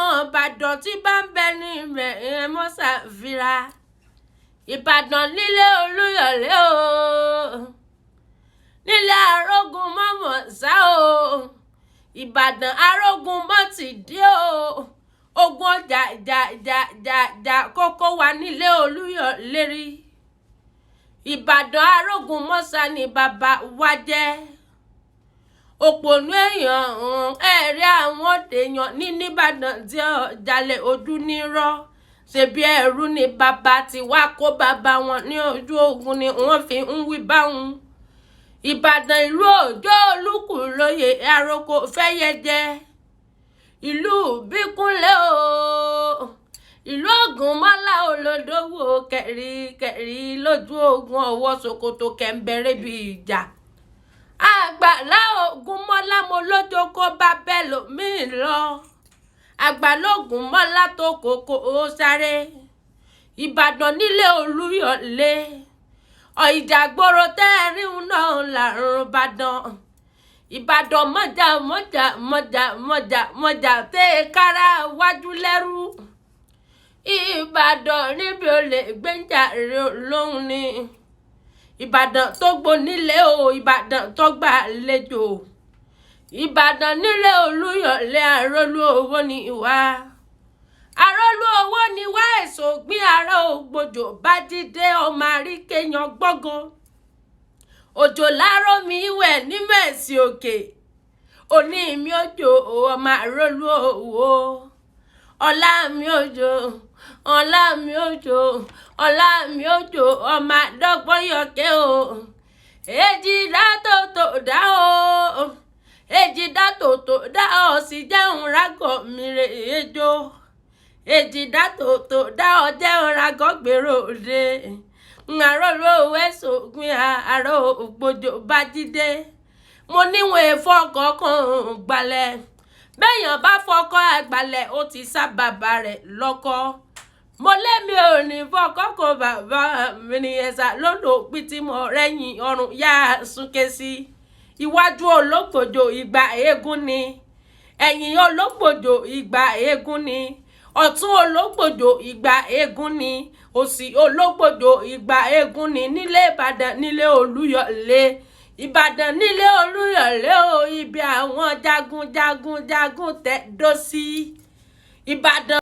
ọmọ Ìbàdàn tí bá ń bẹ ní ibẹ̀ ẹ mọ́ ṣàfihàn. Ìbàdàn nílé Olúyọ̀lé o, nílé arógun mọ́mọ́ sá o, Ìbàdàn arógun mọ́ ti dé o, ogun jà kókó wa nílé Olúyọ̀lé rí. Ìbàdàn arógun mọ́sá ni bàbá wa jẹ́. Òpònú èèyàn ẹ̀rí àwọn èèyàn ní Ìbàdàn tí ọ̀jalè ojú ní rọ́. Ṣebí ẹrú ni bàbá tí wá kó bàbá wọn ní ojú ogun ni wọ́n fi ń wí báwọn. Ìbàdàn ìlú òjò olúkù lóye àròkọ fẹ́yẹ jẹ́. Ìlú Bíkúnlé o, ìlú Ògúnmọ́lá olódòwò kẹ̀rí lójú ogun ọwọ́ Sokoto kẹ̀mbẹ̀rẹ̀ bí ìjà. Àgbàlá Ògúnmọ́lá mo lójó kó bá bẹ́ẹ̀ lómìn lọ. Àgbàlá Ògúnmọ́lá tó kókó ó sáré. Ìbàdàn nílé Olúyọ̀lé. Ìjàgboro tẹ́ẹ̀rín náà làrùn Ìbàdàn. Ìbàdàn mọ̀jà tẹ́ kára wájú lẹ́rú. Ìbàdàn níbi olè gbẹ́jà rẹ̀ lóhùn ni. Ìbàdàn tó gbónílé o, Ìbàdàn tó gbàlejò. Ìbàdàn nílé Olúyọ̀lé àrólú owó ni wá. Àrólú owó ni wá èso gbín ará ògbójò bá dídé ọmọ àríkèyàn gbọ́gọ́. Òjò láró mi wẹ̀ ní mẹ̀sì òkè. Òní mi òjò ọmọ àrólú owó. Ọlá mi òjò, ọlá mi òjò, ọlá mi òjò ọmọ àdọ́gbọ́n yọ̀kẹ́ o. Èjì dá tòtò dá o. Èjì dá tòtò dá ọ sì jẹun rágọ̀ mi rè ejò. Èjì dá tòtò dá ọ jẹun rágọ̀ gbèrò dé. Àrólú owó èso gbin àrò ògbójò bá jídé. Mo níwọ̀n èfọ́kọ̀ kan gbalẹ̀. Bẹ́yàn bá fọkọ́ àgbàlẹ̀ ó ti sá bàbá rẹ̀ lọ́kọ́. Mo lémi ò ní fọkọ́ kó bàbá mi ní ẹ̀sà lódò pín tí mo rẹ́yìn ọrùn yá súnké sí. Iwájú ológbòjò ìgbà eégún ni. Ẹ̀yìn ológbòjò ìgbà eégún ni. Ọ̀tún ológbòjò ìgbà eégún ni. Òsì ológbòjò ìgbà eégún ni. Nílé Ìbàdàn nílé Olúyọ̀lé. Ìbàdàn nílé Olúyọ̀lé o, ibi àwọn jagun tẹ̀dó sí. Ìbàdàn.